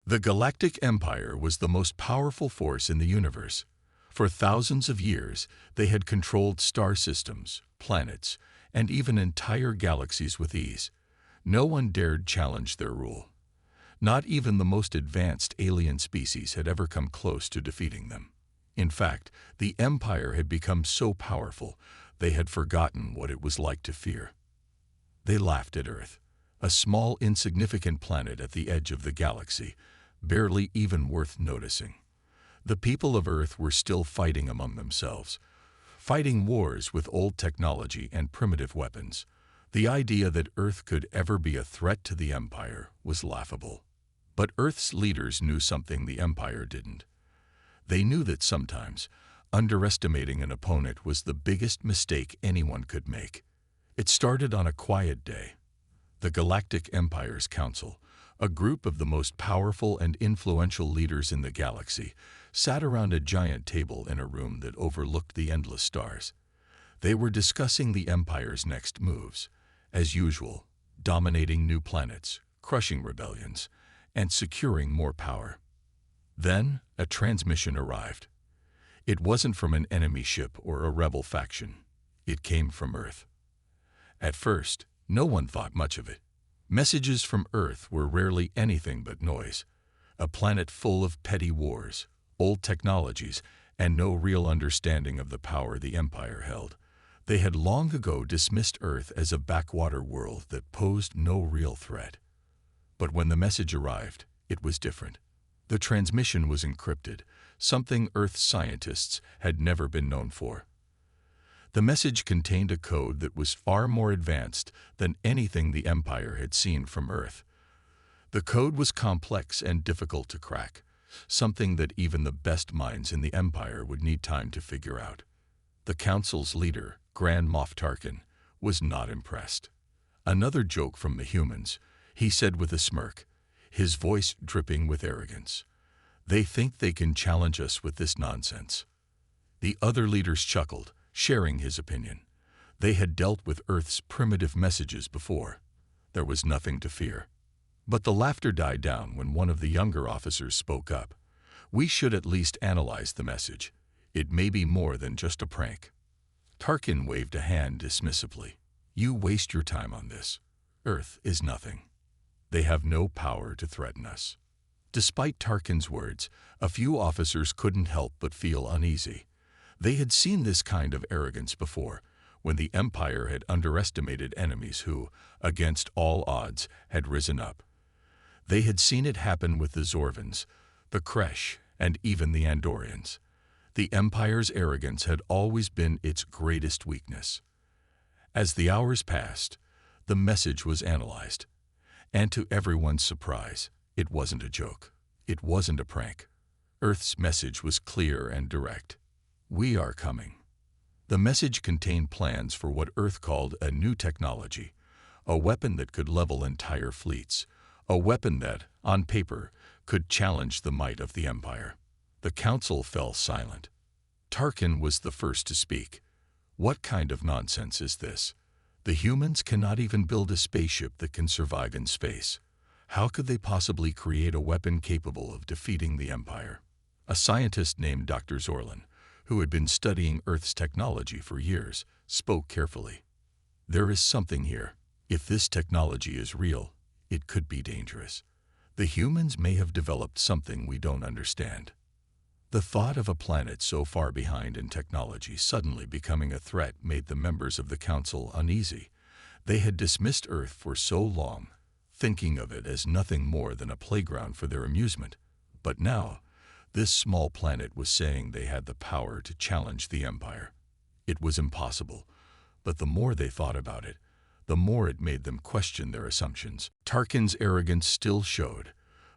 The Galactic Empire was the most powerful force in the universe. For thousands of years, they had controlled star systems, planets, and even entire galaxies with ease. No one dared challenge their rule. Not even the most advanced alien species had ever come close to defeating them. In fact, the Empire had become so powerful, they had forgotten what it was like to fear. They laughed at Earth, a small, insignificant planet at the edge of the galaxy, barely even worth noticing. The people of Earth were still fighting among themselves, fighting wars with old technology and primitive weapons. The idea that Earth could ever be a threat to the Empire was laughable. But Earth's leaders knew something the Empire didn't. They knew that sometimes, underestimating an opponent was the biggest mistake anyone could make. It started on a quiet day. The Galactic Empire's Council, a group of the most powerful and influential leaders in the galaxy, sat around a giant table in a room that overlooked the endless stars. They were discussing the Empire's next moves, as usual, dominating new planets, crushing rebellions, and securing more power. Then, a transmission arrived. It wasn't from an enemy ship or a rebel faction. It came from Earth. At first, no one thought much of it. Messages from Earth were rarely anything but noise. A planet full of petty wars, old technologies, and no real understanding of the power the Empire held. They had long ago dismissed Earth as a backwater world that posed no real threat. But when the message arrived, it was different. The transmission was encrypted, something Earth scientists had never been known for. The message contained a code that was far more advanced than anything the Empire had seen from Earth. The code was complex and difficult to crack, something that even the best minds in the Empire would need time to figure out. The Council's leader, Grand Moff Tarkin, was not impressed. Another joke from the humans, he said with a smirk, his voice dripping with arrogance. They think they can challenge us with this nonsense. The other leaders chuckled, sharing his opinion. They had dealt with Earth's primitive messages before. There was nothing to fear. But the laughter died down when one of the younger officers spoke up. We should at least analyze the message. It may be more than just a prank. Tarkin waved a hand dismissively. You waste your time on this. Earth is nothing. They have no power to threaten us. Despite Tarkin's words, a few officers couldn't help but feel uneasy. They had seen this kind of arrogance before, when the Empire had underestimated enemies who, against all odds, had risen up. They had seen it happen with the Zorvans, the Kresh, and even the Andorians. The Empire's arrogance had always been its greatest weakness. As the hours passed, the message was analyzed. And to everyone's surprise, it wasn't a joke. It wasn't a prank. Earth's message was clear and direct. We are coming. The message contained plans for what Earth called a new technology, a weapon that could level entire fleets, a weapon that, on paper, could challenge the might of the Empire. The Council fell silent. Tarkin was the first to speak. What kind of nonsense is this? The humans cannot even build a spaceship that can survive in space. How could they possibly create a weapon capable of defeating the Empire? A scientist named Dr. Zorlin, who had been studying Earth's technology for years, spoke carefully. There is something here. If this technology is real, it could be dangerous. The humans may have developed something we don't understand. The thought of a planet so far behind in technology suddenly becoming a threat made the members of the Council uneasy. They had dismissed Earth for so long, thinking of it as nothing more than a playground for their amusement. But now, this small planet was saying they had the power to challenge the Empire. It was impossible, but the more they thought about it, the more it made them question their assumptions. Tarkin's arrogance still showed,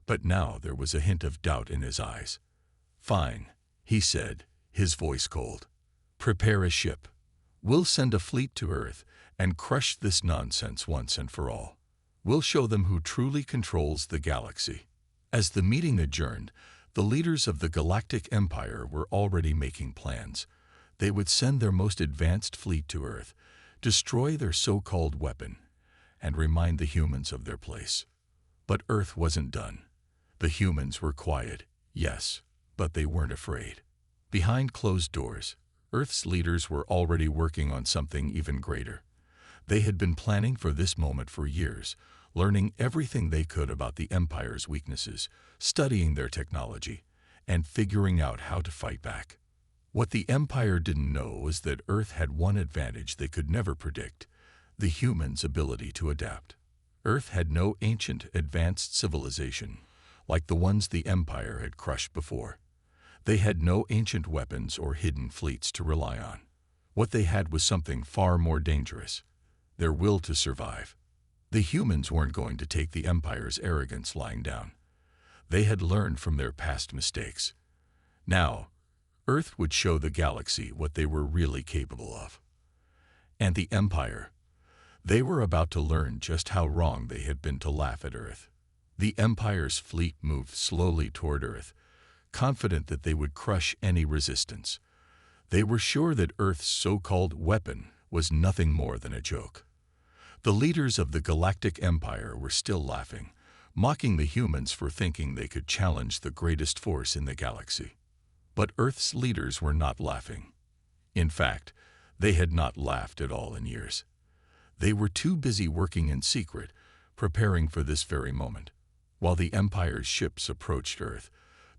but now there was a hint of doubt in his eyes. Fine, he said, his voice cold. Prepare a ship. We'll send a fleet to Earth and crush this nonsense once and for all. We'll show them who truly controls the galaxy. As the meeting adjourned, the leaders of the Galactic Empire were already making plans. They would send their most advanced fleet to Earth, destroy their so-called weapon, and remind the humans of their place. But Earth wasn't done. The humans were quiet, yes, but they weren't afraid. Behind closed doors, Earth's leaders were already working on something even greater. They had been planning for this moment for years, learning everything they could about the Empire's weaknesses, studying their technology, and figuring out how to fight back. What the Empire didn't know was that Earth had one advantage they could never predict: the humans' ability to adapt. Earth had no ancient, advanced civilization, like the ones the Empire had crushed before. They had no ancient weapons or hidden fleets to rely on. What they had was something far more dangerous: their will to survive. The humans weren't going to take the Empire's arrogance lying down. They had learned from their past mistakes. Now, Earth would show the galaxy what they were really capable of. And the Empire, they were about to learn just how wrong they had been to laugh at Earth. The Empire's fleet moved slowly toward Earth, confident that they would crush any resistance. They were sure that Earth's so-called weapon was nothing more than a joke. The leaders of the Galactic Empire were still laughing, mocking the humans for thinking they could challenge the greatest force in the galaxy. But Earth's leaders were not laughing. In fact, they had not laughed at all in years. They were too busy working in secret, preparing for this very moment. While the Empire's ships approached Earth,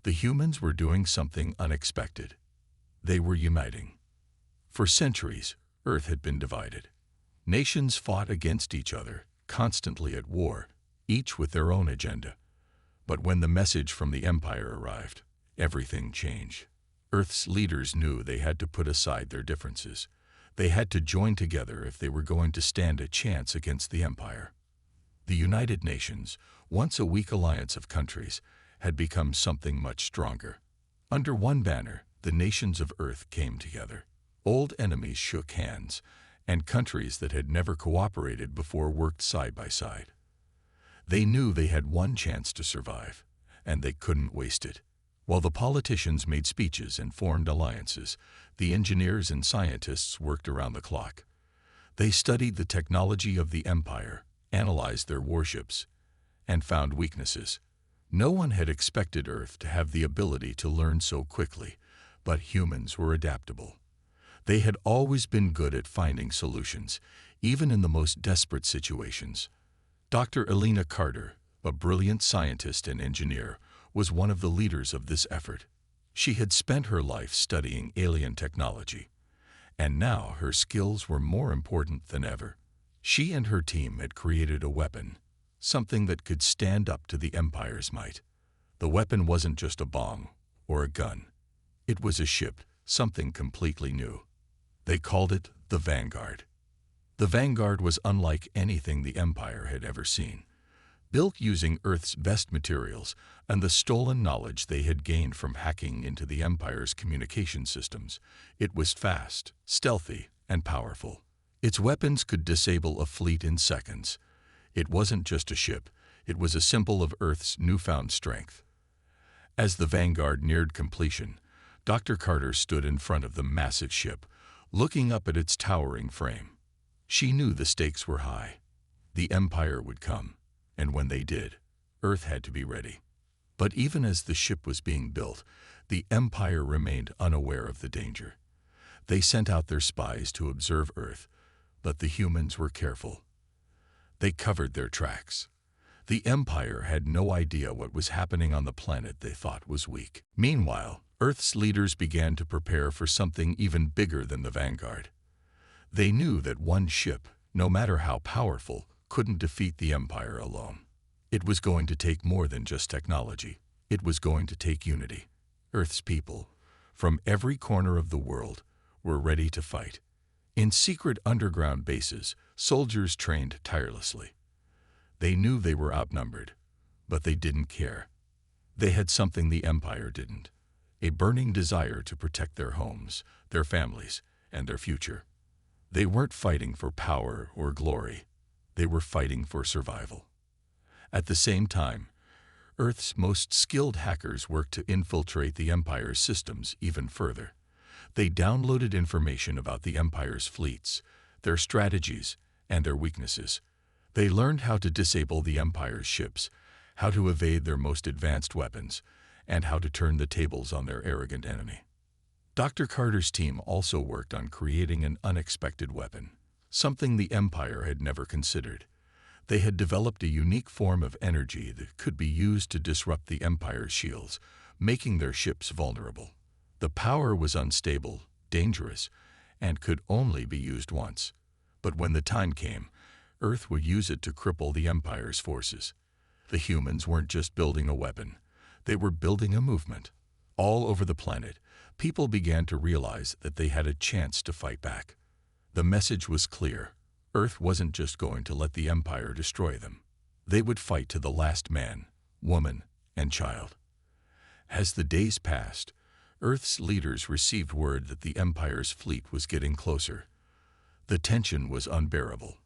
the humans were doing something unexpected. They were uniting. For centuries, Earth had been divided. Nations fought against each other, constantly at war, each with their own agenda. But when the message from the Empire arrived, everything changed. Earth's leaders knew they had to put aside their differences. They had to join together if they were going to stand a chance against the Empire. The United Nations, once a weak alliance of countries, had become something much stronger. Under one banner, the nations of Earth came together. Old enemies shook hands, and countries that had never cooperated before worked side by side. They knew they had one chance to survive, and they couldn't waste it. While the politicians made speeches and formed alliances, the engineers and scientists worked around the clock. They studied the technology of the Empire, analyzed their warships, and found weaknesses. No one had expected Earth to have the ability to learn so quickly, but humans were adaptable. They had always been good at finding solutions, even in the most desperate situations. Dr. Elena Carter, a brilliant scientist and engineer, was one of the leaders of this effort. She had spent her life studying alien technology, and now her skills were more important than ever. She and her team had created a weapon, something that could stand up to the Empire's might. The weapon wasn't just a bomb or a gun. It was a ship, something completely new. They called it the Vanguard. The Vanguard was unlike anything the Empire had ever seen. Built using Earth's best materials and the stolen knowledge they had gained from hacking into the Empire's communication systems, it was fast, stealthy, and powerful. Its weapons could disable a fleet in seconds. It wasn't just a ship, it was a symbol of Earth's newfound strength. As the Vanguard neared completion, Dr. Carter stood in front of the massive ship, looking up at its towering frame. She knew the stakes were high. The Empire would come, and when they did, Earth had to be ready. But even as the ship was being built, the Empire remained unaware of the danger. They sent out their spies to observe Earth, but the humans were careful. They covered their tracks. The Empire had no idea what was happening on the planet they thought was weak. Meanwhile, Earth's leaders began to prepare for something even bigger than the Vanguard. They knew that one ship, no matter how powerful, couldn't defeat the Empire alone. It was going to take more than just technology. It was going to take unity. Earth's people, from every corner of the world, were ready to fight. In secret underground bases, soldiers trained tirelessly. They knew they were outnumbered, but they didn't care. They had something the Empire didn't: a burning desire to protect their homes, their families, and their future. They weren't fighting for power or glory. They were fighting for survival. At the same time, Earth's most skilled hackers worked to infiltrate the Empire's systems even further. They downloaded information about the Empire's fleets, their strategies, and their weaknesses. They learned how to disable the Empire's ships, how to evade their most advanced weapons, and how to turn the tables on their arrogant enemy. Dr. Carter's team also worked on creating an unexpected weapon, something the Empire had never considered. They had developed a unique form of energy that could be used to disrupt the Empire's shields, making their ships vulnerable. The power was unstable, dangerous, and could only be used once. But when the time came, Earth would use it to cripple the Empire's forces. The humans weren't just building a weapon. They were building a movement. All over the planet, people began to realize that they had a chance to fight back. The message was clear. Earth wasn't just going to let the Empire destroy them. They would fight to the last man, woman, and child. As the days passed, Earth's leaders received word that the Empire's fleet was getting closer. The tension was unbearable.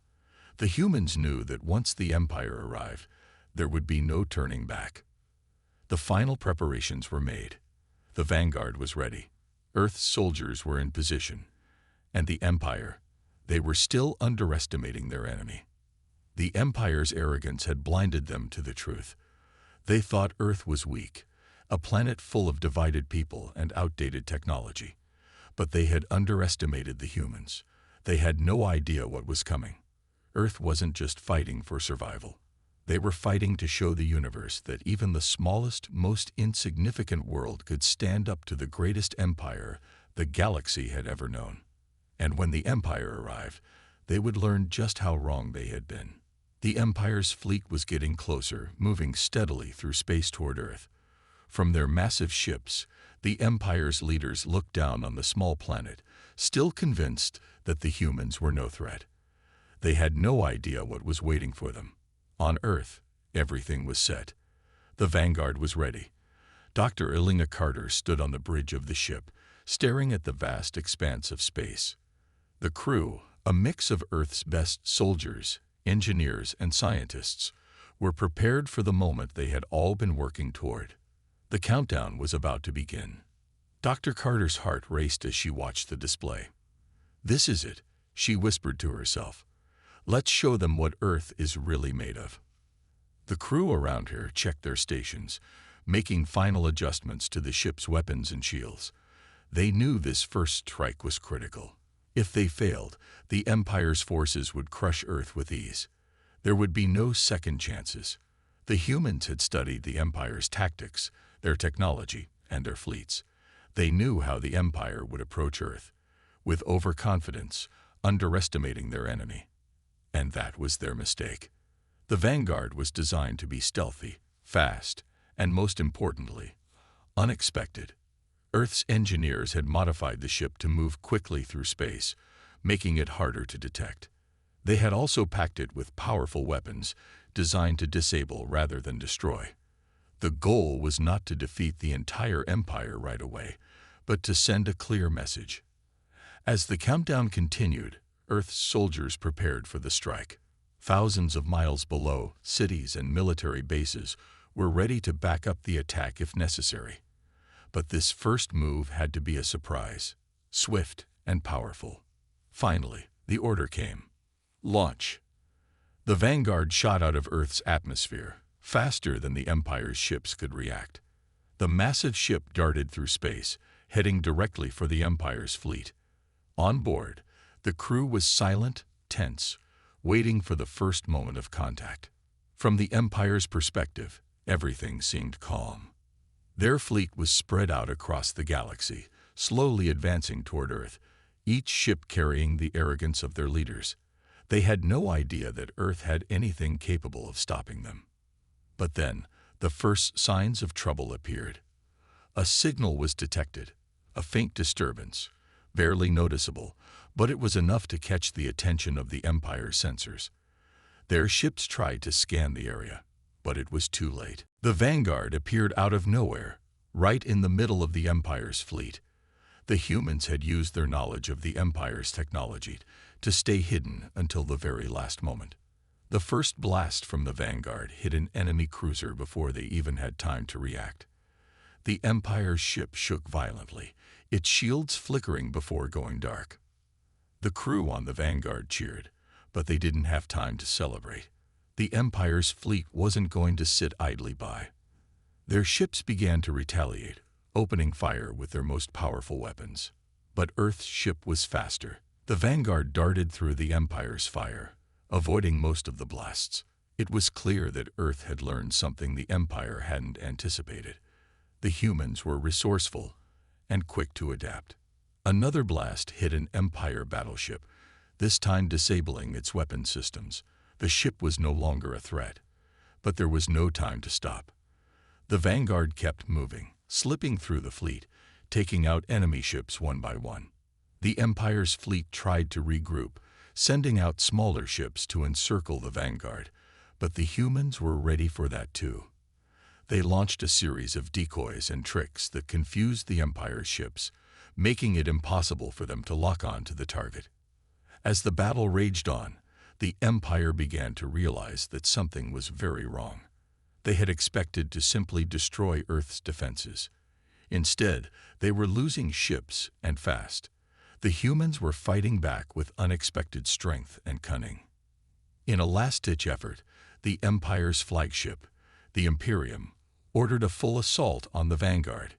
The humans knew that once the Empire arrived, there would be no turning back. The final preparations were made. The vanguard was ready. Earth's soldiers were in position. And the Empire, they were still underestimating their enemy. The Empire's arrogance had blinded them to the truth. They thought Earth was weak, a planet full of divided people and outdated technology. But they had underestimated the humans. They had no idea what was coming. Earth wasn't just fighting for survival. They were fighting to show the universe that even the smallest, most insignificant world could stand up to the greatest empire the galaxy had ever known. And when the Empire arrived, they would learn just how wrong they had been. The Empire's fleet was getting closer, moving steadily through space toward Earth. From their massive ships, the Empire's leaders looked down on the small planet, still convinced that the humans were no threat. They had no idea what was waiting for them. On Earth, everything was set. The vanguard was ready. Dr. Elena Carter stood on the bridge of the ship, staring at the vast expanse of space. The crew, a mix of Earth's best soldiers, engineers, and scientists, were prepared for the moment they had all been working toward. The countdown was about to begin. Dr. Carter's heart raced as she watched the display. "This is it," she whispered to herself. "Let's show them what Earth is really made of." The crew around her checked their stations, making final adjustments to the ship's weapons and shields. They knew this first strike was critical. If they failed, the Empire's forces would crush Earth with ease. There would be no second chances. The humans had studied the Empire's tactics, their technology, and their fleets. They knew how the Empire would approach Earth, with overconfidence, underestimating their enemy. And that was their mistake. The vanguard was designed to be stealthy, fast, and most importantly, unexpected. Earth's engineers had modified the ship to move quickly through space, making it harder to detect. They had also packed it with powerful weapons designed to disable rather than destroy. The goal was not to defeat the entire Empire right away, but to send a clear message. As the countdown continued, Earth's soldiers prepared for the strike. Thousands of miles below, cities and military bases were ready to back up the attack if necessary. But this first move had to be a surprise, swift and powerful. Finally, the order came. Launch. The vanguard shot out of Earth's atmosphere, faster than the Empire's ships could react. The massive ship darted through space, heading directly for the Empire's fleet. On board, the crew was silent, tense, waiting for the first moment of contact. From the Empire's perspective, everything seemed calm. Their fleet was spread out across the galaxy, slowly advancing toward Earth, each ship carrying the arrogance of their leaders. They had no idea that Earth had anything capable of stopping them. But then, the first signs of trouble appeared. A signal was detected, a faint disturbance, barely noticeable, but it was enough to catch the attention of the Empire's sensors. Their ships tried to scan the area, but it was too late. The vanguard appeared out of nowhere, right in the middle of the Empire's fleet. The humans had used their knowledge of the Empire's technology to stay hidden until the very last moment. The first blast from the vanguard hit an enemy cruiser before they even had time to react. The Empire's ship shook violently, its shields flickering before going dark. The crew on the vanguard cheered, but they didn't have time to celebrate. The Empire's fleet wasn't going to sit idly by. Their ships began to retaliate, opening fire with their most powerful weapons. But Earth's ship was faster. The Vanguard darted through the Empire's fire, avoiding most of the blasts. It was clear that Earth had learned something the Empire hadn't anticipated. The humans were resourceful and quick to adapt. Another blast hit an Empire battleship, this time disabling its weapon systems. The ship was no longer a threat, but there was no time to stop. The Vanguard kept moving, slipping through the fleet, taking out enemy ships one by one. The Empire's fleet tried to regroup, sending out smaller ships to encircle the Vanguard, but the humans were ready for that too. They launched a series of decoys and tricks that confused the Empire's ships, making it impossible for them to lock on to the target. As the battle raged on, the Empire began to realize that something was very wrong. They had expected to simply destroy Earth's defenses. Instead, they were losing ships and fast. The humans were fighting back with unexpected strength and cunning. In a last-ditch effort, the Empire's flagship, the Imperium, ordered a full assault on the Vanguard.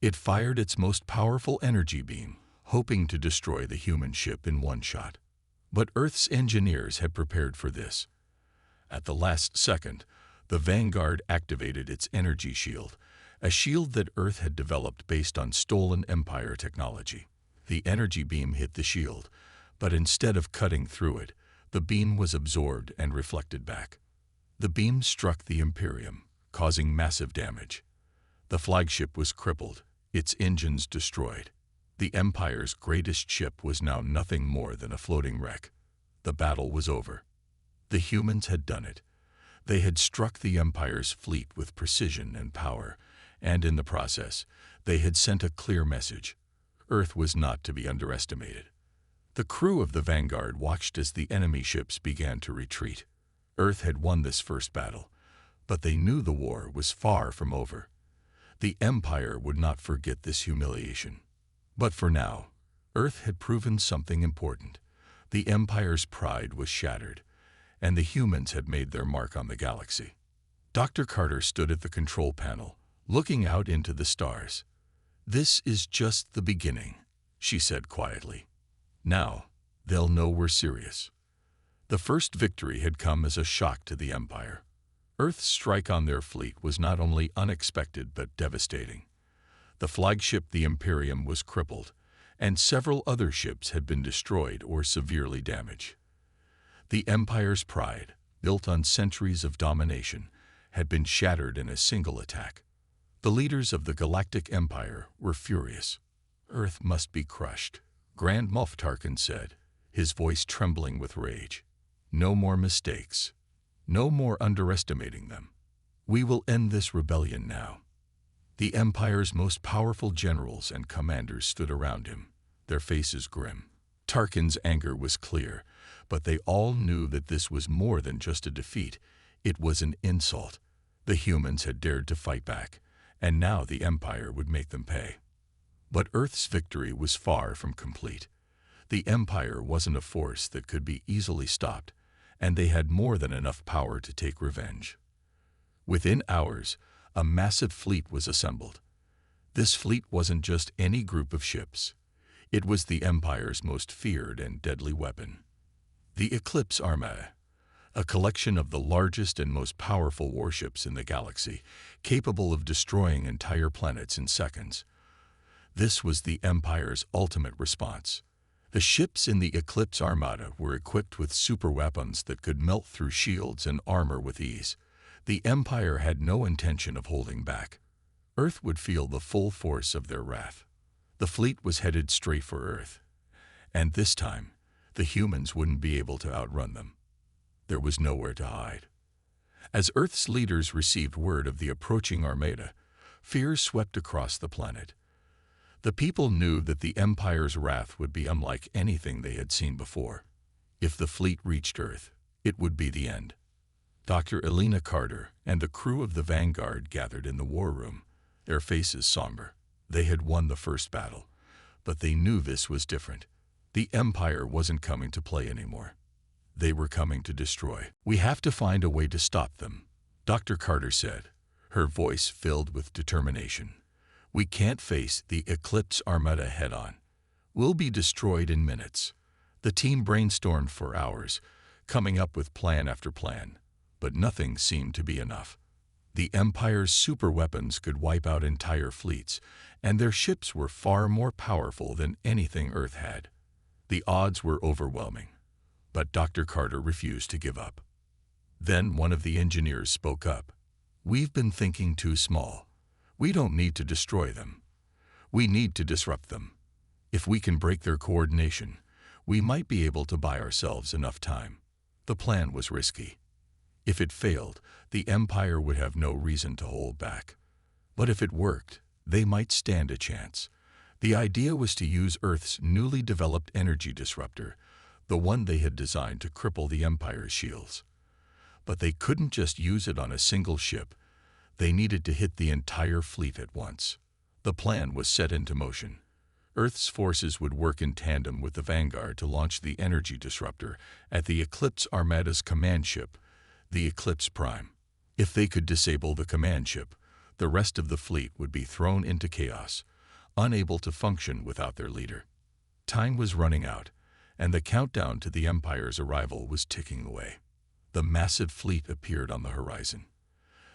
It fired its most powerful energy beam, hoping to destroy the human ship in one shot. But Earth's engineers had prepared for this. At the last second, the Vanguard activated its energy shield, a shield that Earth had developed based on stolen Empire technology. The energy beam hit the shield, but instead of cutting through it, the beam was absorbed and reflected back. The beam struck the Imperium, causing massive damage. The flagship was crippled, its engines destroyed. The Empire's greatest ship was now nothing more than a floating wreck. The battle was over. The humans had done it. They had struck the Empire's fleet with precision and power, and in the process, they had sent a clear message. Earth was not to be underestimated. The crew of the Vanguard watched as the enemy ships began to retreat. Earth had won this first battle, but they knew the war was far from over. The Empire would not forget this humiliation. But for now, Earth had proven something important. The Empire's pride was shattered, and the humans had made their mark on the galaxy. Dr. Carter stood at the control panel, looking out into the stars. "This is just the beginning," she said quietly. "Now, they'll know we're serious." The first victory had come as a shock to the Empire. Earth's strike on their fleet was not only unexpected but devastating. The flagship, the Imperium, was crippled, and several other ships had been destroyed or severely damaged. The Empire's pride, built on centuries of domination, had been shattered in a single attack. The leaders of the Galactic Empire were furious. "Earth must be crushed," Grand Moff Tarkin said, his voice trembling with rage. "No more mistakes. No more underestimating them. We will end this rebellion now." The Empire's most powerful generals and commanders stood around him, their faces grim. Tarkin's anger was clear, but they all knew that this was more than just a defeat. It was an insult. The humans had dared to fight back, and now the Empire would make them pay. But Earth's victory was far from complete. The Empire wasn't a force that could be easily stopped, and they had more than enough power to take revenge. Within hours, a massive fleet was assembled. This fleet wasn't just any group of ships. It was the Empire's most feared and deadly weapon. The Eclipse Armada, a collection of the largest and most powerful warships in the galaxy, capable of destroying entire planets in seconds. This was the Empire's ultimate response. The ships in the Eclipse Armada were equipped with superweapons that could melt through shields and armor with ease. The Empire had no intention of holding back. Earth would feel the full force of their wrath. The fleet was headed straight for Earth, and this time, the humans wouldn't be able to outrun them. There was nowhere to hide. As Earth's leaders received word of the approaching armada, fear swept across the planet. The people knew that the Empire's wrath would be unlike anything they had seen before. If the fleet reached Earth, it would be the end. Dr. Elena Carter and the crew of the Vanguard gathered in the war room, their faces somber. They had won the first battle, but they knew this was different. The Empire wasn't coming to play anymore. They were coming to destroy. "We have to find a way to stop them," Dr. Carter said, her voice filled with determination. "We can't face the Eclipse Armada head-on. We'll be destroyed in minutes." The team brainstormed for hours, coming up with plan after plan, but nothing seemed to be enough. The Empire's superweapons could wipe out entire fleets, and their ships were far more powerful than anything Earth had. The odds were overwhelming, but Dr. Carter refused to give up. Then one of the engineers spoke up. "We've been thinking too small. We don't need to destroy them. We need to disrupt them. If we can break their coordination, we might be able to buy ourselves enough time." The plan was risky. If it failed, the Empire would have no reason to hold back. But if it worked, they might stand a chance. The idea was to use Earth's newly developed energy disruptor, the one they had designed to cripple the Empire's shields. But they couldn't just use it on a single ship. They needed to hit the entire fleet at once. The plan was set into motion. Earth's forces would work in tandem with the Vanguard to launch the energy disruptor at the Eclipse Armada's command ship, the GalacticPrime. If they could disable the command ship, the rest of the fleet would be thrown into chaos, unable to function without their leader. Time was running out, and the countdown to the Empire's arrival was ticking away. The massive fleet appeared on the horizon.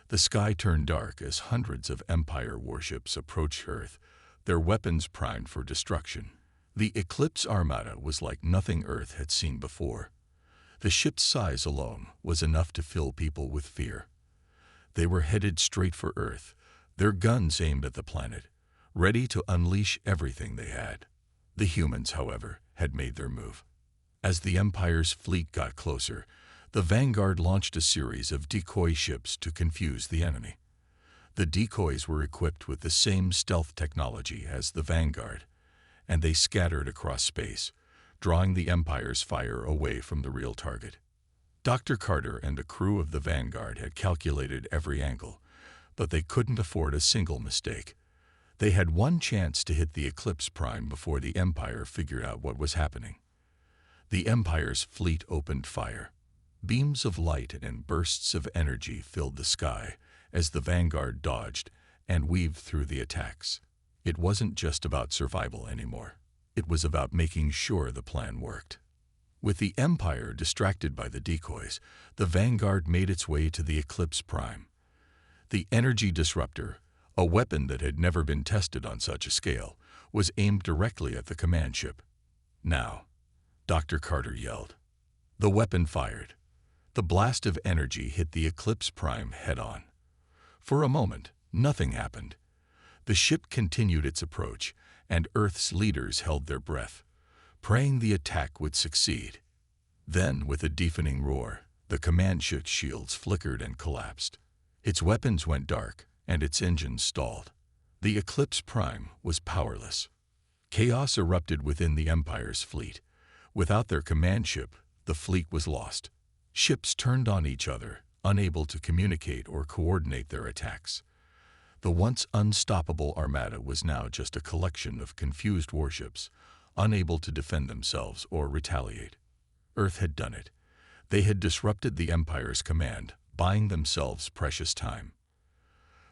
The sky turned dark as hundreds of Empire warships approached Earth, their weapons primed for destruction. The Eclipse Armada was like nothing Earth had seen before. The ship's size alone was enough to fill people with fear. They were headed straight for Earth, their guns aimed at the planet, ready to unleash everything they had. The humans, however, had made their move. As the Empire's fleet got closer, the Vanguard launched a series of decoy ships to confuse the enemy. The decoys were equipped with the same stealth technology as the Vanguard, and they scattered across space, drawing the Empire's fire away from the real target. Dr. Carter and a crew of the Vanguard had calculated every angle, but they couldn't afford a single mistake. They had one chance to hit the GalacticPrime before the Empire figured out what was happening. The Empire's fleet opened fire. Beams of light and bursts of energy filled the sky as the Vanguard dodged and weaved through the attacks. It wasn't just about survival anymore. It was about making sure the plan worked. With the Empire distracted by the decoys, the Vanguard made its way to the GalacticPrime. The energy disruptor, a weapon that had never been tested on such a scale, was aimed directly at the command ship. "Now," Dr. Carter yelled. The weapon fired. The blast of energy hit the GalacticPrime head-on. For a moment, nothing happened. The ship continued its approach, and Earth's leaders held their breath, praying the attack would succeed. Then, with a deafening roar, the command ship's shields flickered and collapsed. Its weapons went dark, and its engines stalled. The GalacticPrime was powerless. Chaos erupted within the Empire's fleet. Without their command ship, the fleet was lost. Ships turned on each other, unable to communicate or coordinate their attacks. The once unstoppable armada was now just a collection of confused warships, unable to defend themselves or retaliate. Earth had done it. They had disrupted the Empire's command, buying themselves precious time.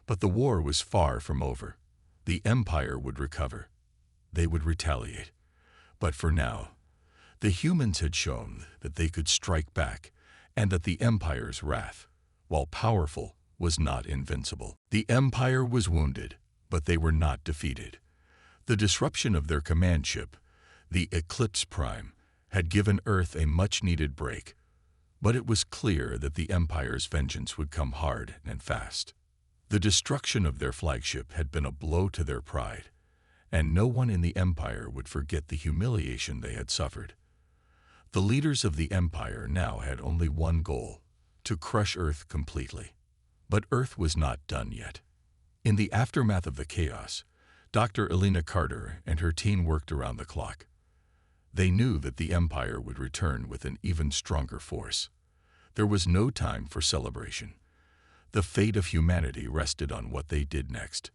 But the war was far from over. The Empire would recover. They would retaliate. But for now, the humans had shown that they could strike back, and that the Empire's wrath, while powerful, was not invincible. The Empire was wounded, but they were not defeated. The disruption of their command ship, the GalacticPrime, had given Earth a much-needed break, but it was clear that the Empire's vengeance would come hard and fast. The destruction of their flagship had been a blow to their pride, and no one in the Empire would forget the humiliation they had suffered. The leaders of the Empire now had only one goal: to crush Earth completely. But Earth was not done yet. In the aftermath of the chaos, Dr. Elena Carter and her team worked around the clock. They knew that the Empire would return with an even stronger force. There was no time for celebration. The fate of humanity rested on what they did next.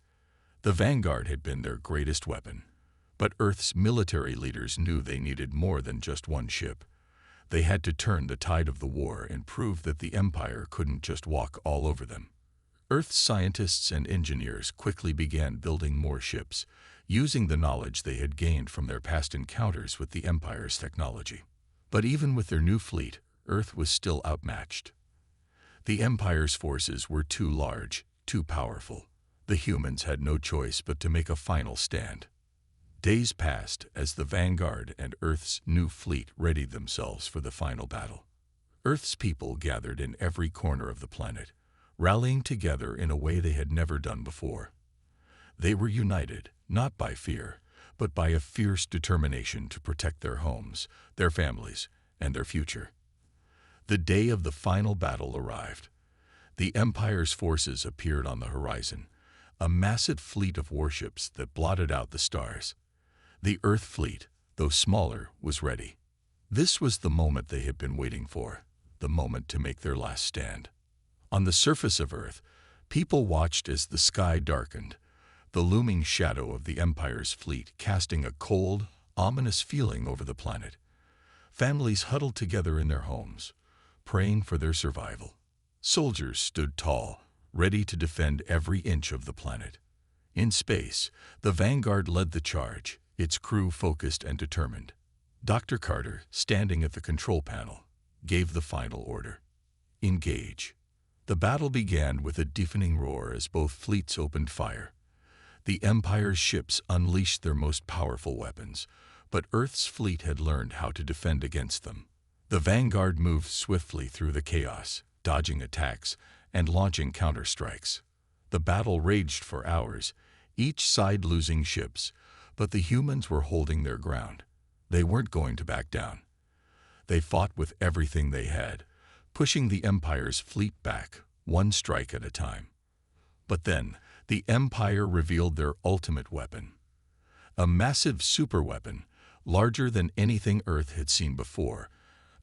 The Vanguard had been their greatest weapon, but Earth's military leaders knew they needed more than just one ship. They had to turn the tide of the war and prove that the Empire couldn't just walk all over them. Earth's scientists and engineers quickly began building more ships, using the knowledge they had gained from their past encounters with the Empire's technology. But even with their new fleet, Earth was still outmatched. The Empire's forces were too large, too powerful. The humans had no choice but to make a final stand. Days passed as the Vanguard and Earth's new fleet readied themselves for the final battle. Earth's people gathered in every corner of the planet, rallying together in a way they had never done before. They were united, not by fear, but by a fierce determination to protect their homes, their families, and their future. The day of the final battle arrived. The Empire's forces appeared on the horizon, a massive fleet of warships that blotted out the stars. The Earth fleet, though smaller, was ready. This was the moment they had been waiting for, the moment to make their last stand. On the surface of Earth, people watched as the sky darkened, the looming shadow of the Empire's fleet casting a cold, ominous feeling over the planet. Families huddled together in their homes, praying for their survival. Soldiers stood tall, ready to defend every inch of the planet. In space, the Vanguard led the charge, its crew focused and determined. Dr. Carter, standing at the control panel, gave the final order. Engage. The battle began with a deafening roar as both fleets opened fire. The Empire's ships unleashed their most powerful weapons, but Earth's fleet had learned how to defend against them. The Vanguard moved swiftly through the chaos, dodging attacks and launching counterstrikes. The battle raged for hours, each side losing ships, but the humans were holding their ground. They weren't going to back down. They fought with everything they had, pushing the Empire's fleet back, one strike at a time. But then, the Empire revealed their ultimate weapon. A massive superweapon, larger than anything Earth had seen before,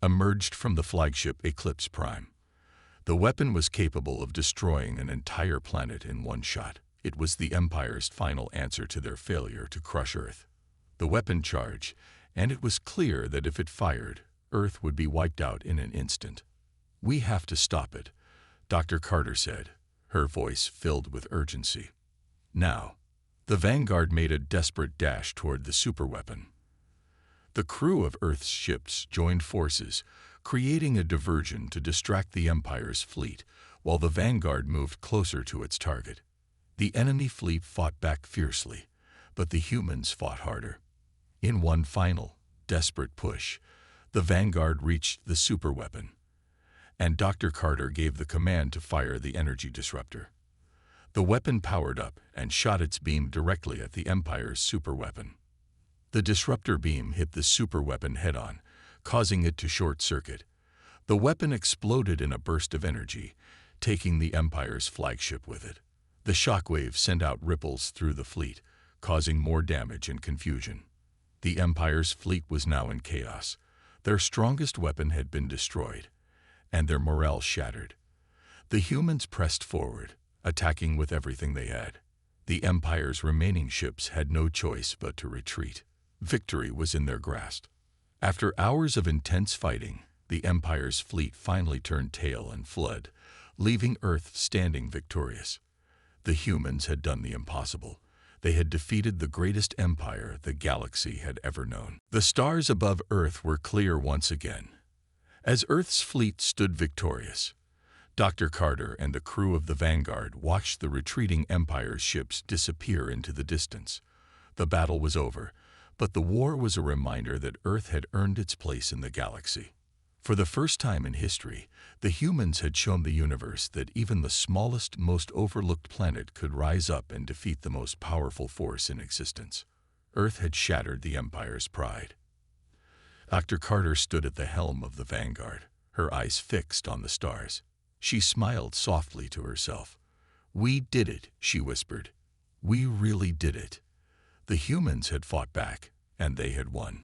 emerged from the flagship Eclipse Prime. The weapon was capable of destroying an entire planet in one shot. It was the Empire's final answer to their failure to crush Earth. The weapon charged, and it was clear that if it fired, Earth would be wiped out in an instant. "We have to stop it," Dr. Carter said, her voice filled with urgency. Now, the Vanguard made a desperate dash toward the superweapon. The crew of Earth's ships joined forces, creating a diversion to distract the Empire's fleet, while the Vanguard moved closer to its target. The enemy fleet fought back fiercely, but the humans fought harder. In one final, desperate push, the Vanguard reached the superweapon, and Dr. Carter gave the command to fire the energy disruptor. The weapon powered up and shot its beam directly at the Empire's superweapon. The disruptor beam hit the superweapon head-on, causing it to short-circuit. The weapon exploded in a burst of energy, taking the Empire's flagship with it. The shockwave sent out ripples through the fleet, causing more damage and confusion. The Empire's fleet was now in chaos. Their strongest weapon had been destroyed, and their morale shattered. The humans pressed forward, attacking with everything they had. The Empire's remaining ships had no choice but to retreat. Victory was in their grasp. After hours of intense fighting, the Empire's fleet finally turned tail and fled, leaving Earth standing victorious. The humans had done the impossible. They had defeated the greatest empire the galaxy had ever known. The stars above Earth were clear once again. As Earth's fleet stood victorious, Dr. Carter and the crew of the Vanguard watched the retreating Empire's ships disappear into the distance. The battle was over, but the war was a reminder that Earth had earned its place in the galaxy. For the first time in history, the humans had shown the universe that even the smallest, most overlooked planet could rise up and defeat the most powerful force in existence. Earth had shattered the Empire's pride. Dr. Carter stood at the helm of the Vanguard, her eyes fixed on the stars. She smiled softly to herself. "We did it," she whispered. "We really did it." The humans had fought back, and they had won.